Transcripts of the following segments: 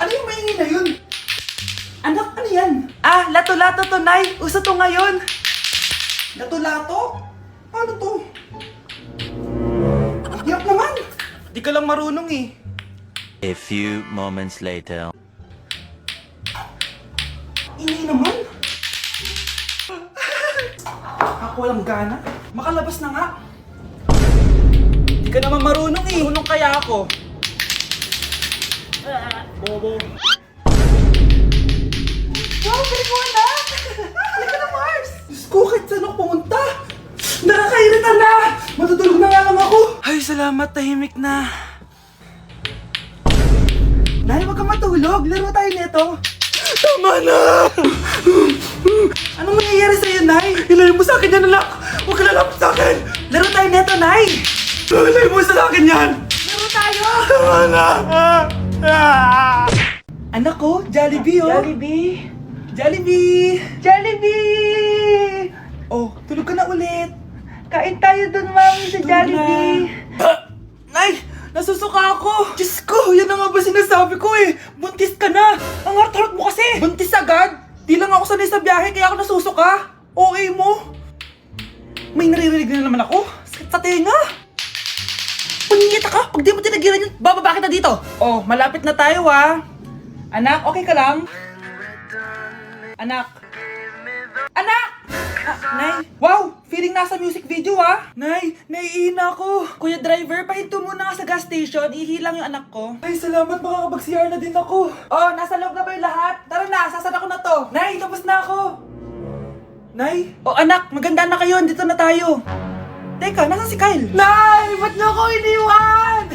Ano yung maingay na yun? Anak, ano yan? Ah, lato-lato to, Nay. Uso to ngayon. Lato-lato? Ano to? Ang hirap naman. Di ka lang marunong eh. A few moments later. Ingay naman. Ako walang gana. Makalabas na nga. Di ka naman marunong eh. Marunong kaya ako. Bobo. Wow, galing mo anak! Halika na, Mars! Diyos ko, kahit saan ako pumunta! Nakakairita na! Matutulog na nga lang ako! Ay, salamat, tahimik na. Nay, wag kang matulog. Laro tayo nito. Tama na! Anong nangyayari sa'yo, Nay? Ilayo mo sa akin yan, anak! Huwag ka lalapit sa akin! Laro tayo neto, Nay! Ilayo mo sa akin yan! Laro tayo! Tama na! Anak ko, Jollibee, oh! Jollibee! Jollibee! Jollibee! Oh, tulog ka na ulit! Kain tayo dun, Mami, sa Jollibee! Nay! Nasusuka ako! Diyos ko! Yan na nga ba sinasabi ko eh! Buntis ka na! Ang harot-harot mo kasi! Buntis agad? Di lang ako sanay sa biyahe kaya ako nasusuka! OA mo! May naririnig na naman ako! Sakit sa tenga! Punyeta ka! Pag di mo tinagilan yun, bababa kita dito! Oh, malapit na tayo ah! Anak, okay ka lang? Anak! Anak! Nay! Wow! Feeling nasa music video ah! Nay! Naiihina ako! Kuya driver, pahinto muna nga sa gas station. Ihilang yung anak ko. Ay, salamat! Makakapag-CR na din ako! Oh, nasa loob na ba yung lahat? Tara na! Sasan ako na to! Nay! Tapos na ako! Nay! Oh anak! Maganda na kayo! Dito na tayo! Teka, nasan si Kyle? Nay! Ba't niyo ako iniwan?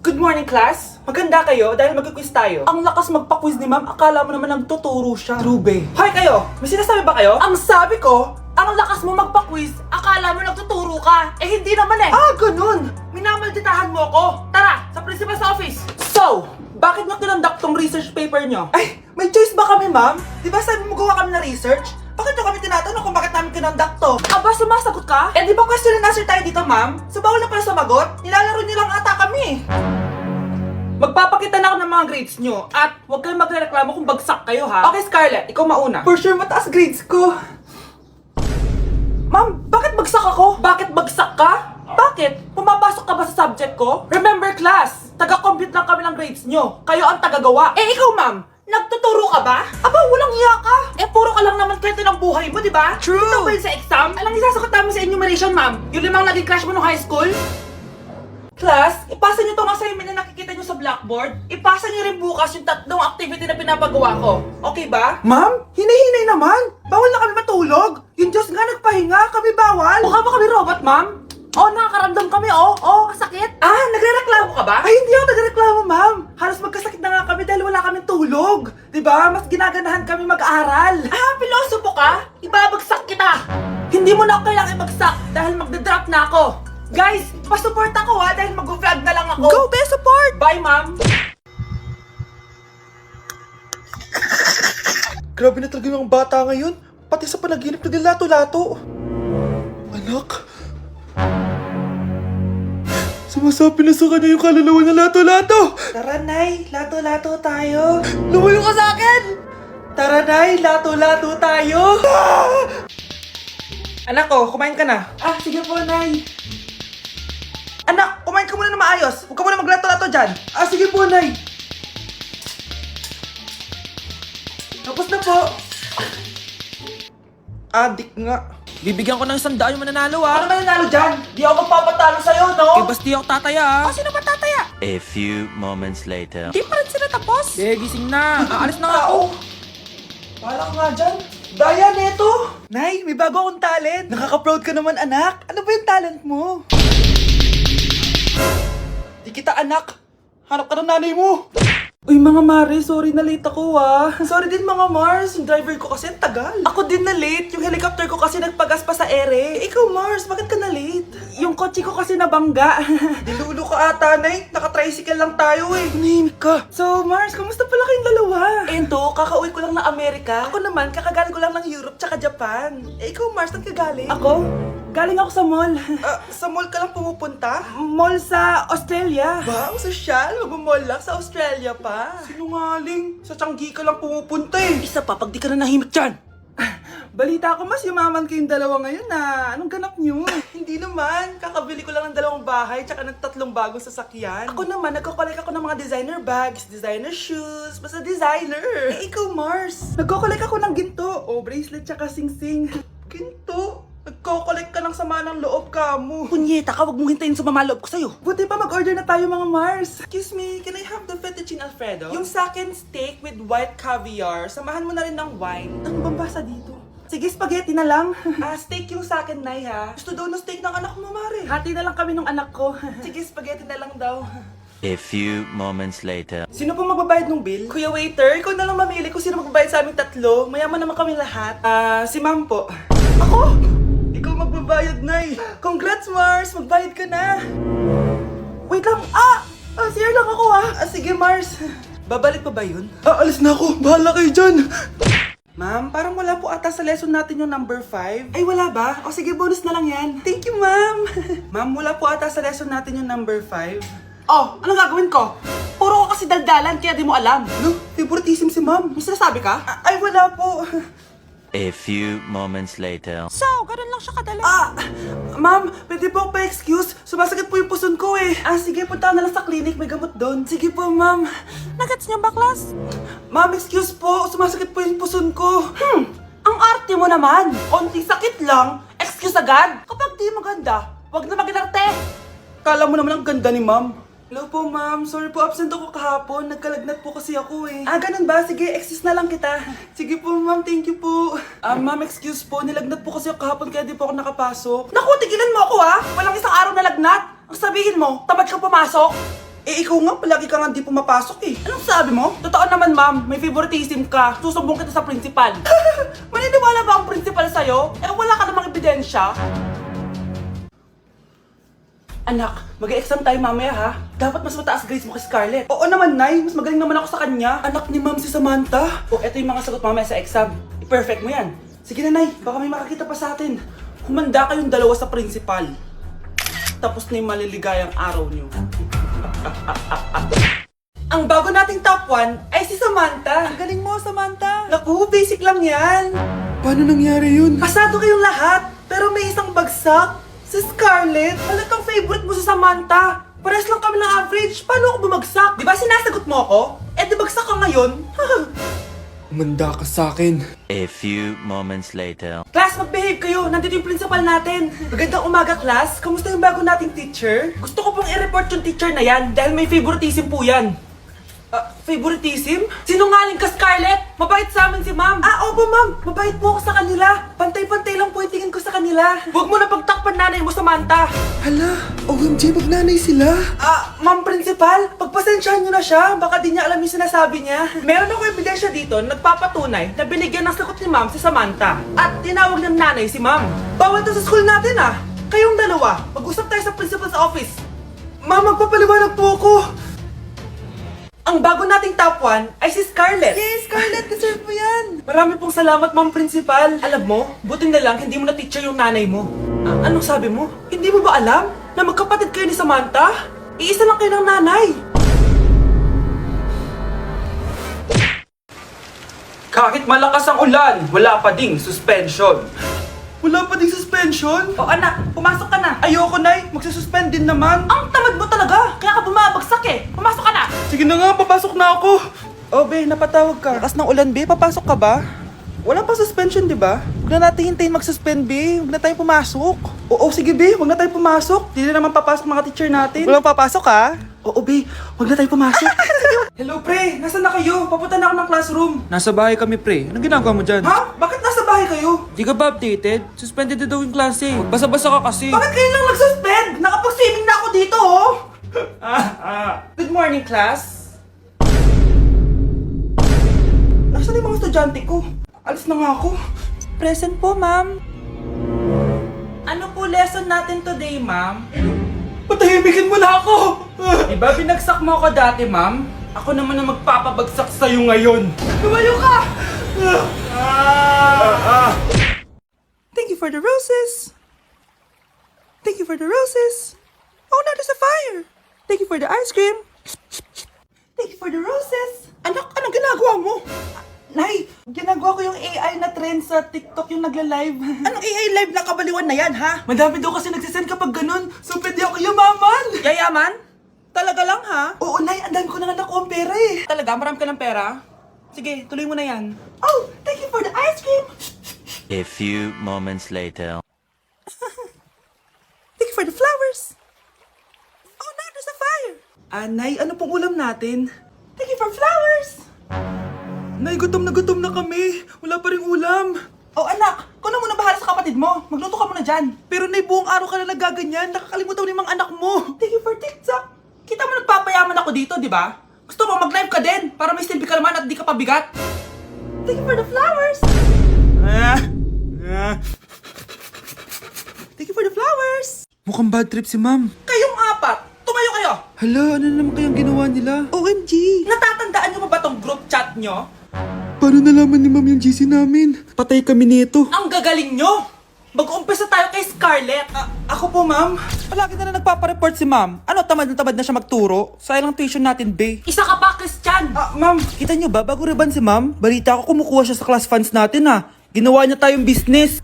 Good morning, class! Maganda kayo dahil mag-quiz tayo. Ang lakas magpa-quiz ni ma'am, akala mo naman nagtuturo siya. True, Hoy kayo! May sinasabi ba kayo? Ang sabi ko, ang lakas mo magpa-quiz, akala mo nagtuturo ka. Eh hindi naman eh. Ah, ganun! Minamalditahan mo ako. Tara, sa principal's office. So, bakit nyo kinonduct tong research paper nyo? Ay, may choice ba kami, ma'am? Di ba sabi mo gawa kami na research? Bakit nyo kami tinatanong kung bakit namin kinonduct to? Aba, sumasagot ka? Eh di ba question and answer tayo dito, ma'am? So bawal na pala sumagot? Nilalaro nyo lang ata kami. Magpapakita na ako ng mga grades nyo at huwag kayong magrereklamo kung bagsak kayo ha. Okay Scarlett, ikaw mauna. For sure mataas grades ko. Ma'am, bakit bagsak ako? Bakit bagsak ka? Bakit? Pumapasok ka ba sa subject ko? Remember class, taga-compute lang kami ng grades nyo. Kayo ang tagagawa. Eh ikaw ma'am, nagtuturo ka ba? Aba, walang iya ka. Eh puro ka lang naman kwento ng buhay mo, di ba? True. Ito ba yun sa exam? Alang isasagot namin sa enumeration ma'am. Yung limang naging crush mo nung high school? Class, ipasa niyo tong assignment na nakikita niyo sa blackboard. Ipasa niyo rin bukas yung tatlong activity na pinapagawa ko. Okay ba? Ma'am, hinay-hinay naman. Bawal na kami matulog. Yung Diyos nga nagpahinga, kami bawal. Mukha ba kami robot, ma'am? Oh, nakakaramdam kami, oh, sakit. Ah, nagrereklamo ka ba? Ay, hindi ako nagrereklamo, ma'am. Halos magkasakit na nga kami dahil wala kaming tulog. Diba? Mas ginaganahan kami mag-aral. Ah, pilosopo ka? Ibabagsak kita. Hindi mo na ako kailangan ibagsak dahil magdadrop na ako. Guys, pa-support ako ha dahil mag-vlog na lang ako. Go, be support! Bye, ma'am! Grabe na talaga yung bata ngayon. Pati sa panaginip naglalato-lato. Anak. Sumasabi na sa kanya yung kaluluwa na lato-lato. Tara, Nay. Lato-lato tayo. Lumayo ka sa akin! Tara, Nay. Lato-lato tayo. Anak ko, kumain ka na. Ah, sige po, Nay. Anak, kumain ka muna na maayos. Huwag ka muna maglato-lato dyan. Ah, sige po, Nay. Tapos na po. Adik nga. Bibigyan ko ng 100 yung mananalo ah. Ano mananalo dyan? Di ako magpapatalo sa'yo, no? Eh, basti ako tataya ah. Sino ba tataya? A few moments later. Di pa rin sila tapos. Eh, gising na. Aalis na nga ako. Wala ka nga dyan. Daya, neto. Nay, may bago akong talent. Nakaka-proud ka naman, anak. Ano ba yung talent mo? Di kita anak. Hanap ka ng nanay mo. Uy mga Mare, sorry na late ako ah. Sorry din mga Mars, yung driver ko kasi ang tagal. Ako din na late, yung helicopter ko kasi nagpagas pa sa ere. Ikaw Mars, bakit ka na late? Yung kotse ko kasi nabangga. Dilulo ka ata, Nay. Naka-tricycle lang tayo eh. Nahimik ka. So Mars, kamusta pala kayong dalawa? Ento, kakauwi ko lang ng Amerika. Ako naman, kakagaling ko lang ng Europe tsaka Japan. Eh ikaw Mars, saan ka galing? Ako? Galing ako sa mall. Sa mall ka lang pumupunta? Mall sa Australia. Wow, sosyal. Mag-mall lang sa Australia pa. Sinungaling. Sa Changi ka lang pumupunta eh. Isa pa, pag di ka na nahimik dyan. Balita ko mas yumaman kayong dalawa ngayon na. Anong ganap nyo? Hindi naman. Kakabili ko lang ng 2 bahay tsaka ng 3 bagong sasakyan. Ako naman, nagko-collect ako ng mga designer bags, designer shoes, basta designer. Eh, ikaw, Mars. Nagko-collect ako ng ginto. O, bracelet tsaka sing-sing. Ginto? Nagko-collect ka ng sama ng loob ka mo. Punyeta ka, wag mong hintayin sumama loob ko sa'yo. Buti pa mag-order na tayo mga Mars. Excuse me, can I have the fettuccine Alfredo? Yung sa akin steak with white caviar. Samahan mo na rin ng wine. Ano bang basa dito? Sige, spaghetti na lang. Steak yung sa akin, Nay, ha? Gusto daw ng steak ng anak mo, Mare. Hati na lang kami ng anak ko. Sige, spaghetti na lang daw. A few moments later. Sino pong magbabayad ng bill? Kuya waiter, ikaw na lang mamili kung sino magbabayad sa aming 3. Mayaman naman kami lahat. Si ma'am po. Ako? Ikaw magbabayad, Nay. Congrats, Mars! Magbayad ka na. Wait lang. CR lang ako, sige, Mars. Babalik pa ba yun? Alis na ako. Bahala kayo dyan. Ma'am, parang wala po ata sa lesson natin yung number 5. Ay, wala ba? O sige, bonus na lang yan. Thank you, ma'am. Ma'am, wala po ata sa lesson natin yung number 5. Oh, anong gagawin ko? Puro ko kasi daldalan, kaya di mo alam. No, favoritism si ma'am. May sinasabi ka? Ay, wala po. A few moments later. So, ganun lang siya kadali. Ma'am, pwede po pa-excuse? Sumasakit po yung puson ko eh. Sige, punta na lang sa clinic, may gamot doon. Sige po, ma'am. Nagets niyo ba, class? Ma'am, excuse po, sumasakit po yung puson ko. Ang arte mo naman. Konting sakit lang, excuse agad. Kapag di maganda, wag na mag-inarte. Kala mo naman ang ganda ni ma'am. Hello po, ma'am. Sorry po, absent ako kahapon. Nagkalagnat po kasi ako eh. Ganun ba? Sige, excuse na lang kita. Sige po, ma'am. Thank you po. Ma'am, excuse po. Nilagnat po kasi ako kahapon kaya di po ako nakapasok. Naku, tigilan mo ako Walang isang araw na lagnat. Ang sabihin mo, tamad kang pumasok? Ikaw nga, palagi ka nga di pumapasok eh. Anong sabi mo? Totoo naman, ma'am. May favoritism ka. Susumbong kita sa principal. Maniniwala ba ang principal sa'yo? Wala ka namang ebidensya. Anak, mag-exam tayo mamaya ha. Dapat mas mataas grades mo kay Scarlett. Oo naman, Nay. Mas magaling naman ako sa kanya. Anak ni ma'am si Samantha. Eto yung mga sagot mamaya sa exam. I-perfect mo yan. Sige na, Nay. Baka may makakita pa sa atin. Humanda kayong dalawa sa principal. Tapos na yung maliligayang araw niyo. Ang bago nating top 1 ay si Samantha. Ang galing mo, Samantha. Naku, basic lang yan. Paano nangyari yun? Pasado kayong lahat, pero may isang bagsak. Si Scarlett, halatang favorite mo sa Samantha. Pares lang kami ng average. Paano ako bumagsak? Di ba sinasagot mo ako? Di bagsak ka ngayon? Umanda ka sa akin. A few moments later. Class, mag-behave kayo. Nandito yung principal natin. Magandang umaga, class. Kamusta yung bago nating teacher? Gusto ko pong i-report yung teacher na yan dahil may favoritism po yan. Favoritism? Sinungaling ka, Scarlett! Mabait sa amin si ma'am! Opo ma'am! Mabait po ako sa kanila! Pantay-pantay lang po yung tingin ko sa kanila! Huwag mo na pagtakpan nanay mo, Samantha! Hala! OMG, magnanay sila! Ma'am Principal, pagpasensyahan niyo na siya! Baka di niya alam yung sinasabi niya! Meron ako ebidensya dito na nagpapatunay na binigyan ng sagot ni ma'am si Samantha at tinawag ng nanay si ma'am! Bawal to sa school natin Kayong dalawa, mag-usap tayo sa principal's office! Ma'am, magpapaliwanag po ako! Ang bago nating top 1 ay si Scarlett. Yes, Scarlett, deserve mo yan. Marami pong salamat, Ma'am Principal. Alam mo, buti na lang hindi mo na-teacher yung nanay mo. Anong sabi mo? Hindi mo ba alam na magkapatid kayo ni Samantha? Iisa lang kayo ng nanay. Kahit malakas ang ulan, wala pa ding suspension. Wala pa ding suspension? Anak, pumasok ka na. Ayoko, Nay. Magsususpend din naman. Ang tamad mo talaga. Kaya ka bumabagsak Pumasok ka na. Sige na nga, papasok na ako. Be, napatawag ka. Lakas ng ulan, Be. Papasok ka ba? Wala pa suspension, di ba? Huwag na natin hintayin mag-suspend, Be. Huwag na tayo pumasok. Oo, sige, Be. Huwag na tayo pumasok. Di na naman papasok mga teacher natin. Walang papasok, ha? Oo, Be. Huwag na tayo pumasok. Hello, pre. Nasaan na kayo? Papunta na ako ng classroom. Nasa bahay kami, pre. Anong ginagawa mo dyan? Ha? Bakit nasa bahay kayo? Di ka ba updated? Suspended na daw yung klase. Basa-basa ka kasi. Bakit kayo lang nag-suspend? Nakapag-swimming na ako dito, Good morning, class. Nasaan yung mga estudyante ko? Alis na nga ako. Present po, ma'am. Ano po lesson natin today, ma'am? Patahimikin mo na ako! Diba binagsak mo ako dati, ma'am? Ako naman ang magpapabagsak sa'yo ngayon. Lumayo ka! Thank you for the roses. Thank you for the roses. Oh, now there's a fire. Thank you for the ice cream. Thank you for the roses. Anak, anong ginagawa mo? Nay, ginagawa ko yung AI na trend sa TikTok yung nagla-live. Anong AI live na kabaliwan na yan, ha? Madami daw kasi nagsisend kapag ganun, so pwede ako yumaman. Yayaman? Talaga lang, ha? Oo, Nay, ang dami ko na nga nakuha ang pera eh. Talaga? Marami ka ng pera? Sige, tuloy mo na yan. Oh, thank you for the ice cream. A few moments later. Thank you for the flowers. Oh, now there's a fire. Nay, ano pong ulam natin? Thank you for flowers. Nay, gutom na kami. Wala pa rin ulam. Oh, anak, kung na muna bahala sa kapatid mo. Magluto ka muna dyan. Pero Nay, buong araw ka na nagaganyan. Nakakalimutan mo yung mga anak mo. Thank you for TikTok. Kita mo nagpapayaman ako dito, di ba? Gusto mo mag-live ka din para may silbi ka naman at di ka pabigat. Thank you for the flowers. Thank you for the flowers. Mukhang bad trip si ma'am. Kayong apat, tumayo kayo. Hala, ano na naman kayang ginawa nila? OMG! Natatandaan nyo ba tong group chat nyo? Paano nalaman ni ma'am yung GC namin? Patay kami nito. Ang gagaling nyo! Mag-uumpisa tayo kay Scarlett. Ako po, ma'am. Palagi na nagpapareport si ma'am. Ano, tamad na siya magturo? Sayang lang tuition natin, be. Isa ka pa, Christian! Ma'am, kita nyo ba, bago reban si ma'am, balita ko kumukuha siya sa class funds natin, ha. Ginawa niya tayong business.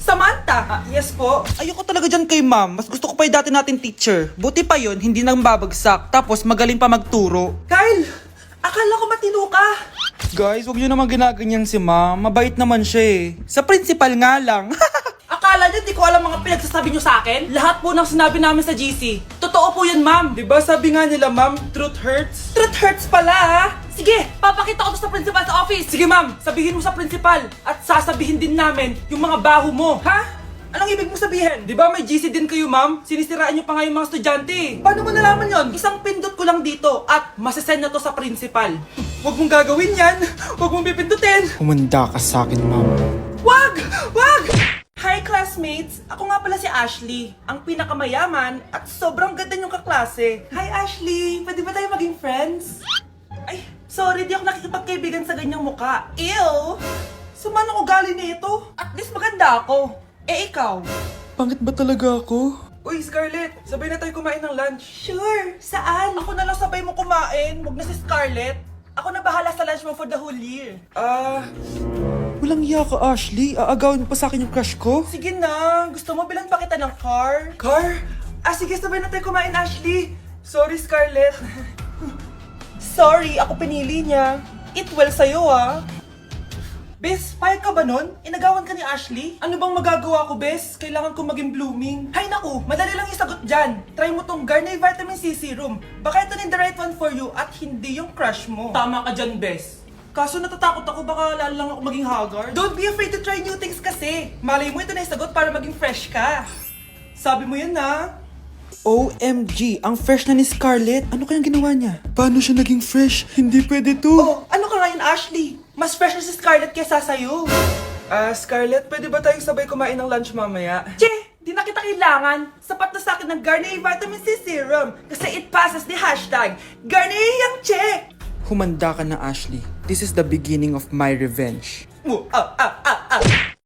Samantha! Yes po. Ayoko talaga dyan kay ma'am. Mas gusto ko pa yung dati natin teacher. Buti pa yun, hindi nang babagsak. Tapos magaling pa magturo. Kyle! Akala ko matino ka. Guys, huwag nyo naman ginaganyan si ma'am. Mabait naman siya eh. Sa principal nga lang. Akala nyo, di ko alam mga pinagsasabi nyo sa akin? Lahat po ng sinabi namin sa GC. Totoo po yan, ma'am. Diba sabi nga nila, ma'am, truth hurts? Truth hurts pala, ha? Sige, papakita ko to sa principal sa office. Sige, ma'am, sabihin mo sa principal. At sasabihin din namin yung mga baho mo. Ha? Anong ibig mo sabihin? Di ba may GC din kayo, ma'am? Sinisiraan nyo pa nga yung mga estudyante. Paano mo nalaman yon? Isang pindot ko lang dito at masasend na to sa principal. Huwag mong gagawin yan. Huwag mong pipindutin. Humanda ka sa akin, ma'am. Wag! Wag! Hi classmates! Ako nga pala si Ashley, ang pinakamayaman at sobrang ganda niyong kaklase. Hi Ashley! Pwede ba tayo maging friends? Ay, sorry, di ako nakikipagkaibigan sa ganyang muka. Ew! Sama ng ugali nito. At least maganda ako. Eh ikaw? Pangit ba talaga ako? Uy, Scarlett! Sabay na tayo kumain ng lunch. Sure! Saan? Ako na lang sabay mo kumain. Huwag na si Scarlett. Ako na bahala sa lunch mo for the whole year. Walang iya ka, Ashley. Aagawin mo pa sa akin yung crush ko? Sige na. Gusto mo bilan pa kita ng car? Car? Sige, sabay na tayo kumain, Ashley. Sorry, Scarlett. Sorry, ako pinili niya. Eat well sa'yo, ah. Bes, payag ka ba nun? Inagawan ka ni Ashley? Ano bang magagawa ko, Bes? Kailangan ko maging blooming. Hay naku, madali lang yung sagot dyan. Try mo tong Garnier Vitamin C Serum. Baka ito na the right one for you at hindi yung crush mo. Tama ka dyan, Bes. Kaso natatakot ako, baka lalo lang ako maging haggard. Don't be afraid to try new things kasi. Malay mo ito na yung sagot para maging fresh ka. Sabi mo yun na. OMG, ang fresh na ni Scarlett. Ano kayang ginawa niya? Paano siya naging fresh? Hindi pwede to. Oh, ano ka ngayon, Ashley? Mas fresh na si Scarlett kesa sa'yo. Scarlett, pwede ba tayong sabay kumain ng lunch mamaya? Che, di na kita kailangan. Sapat na sa akin ng Garnier Vitamin C Serum. Kasi it passes the hashtag Garnier Yang Che. Humanda ka na, Ashley. This is the beginning of my revenge.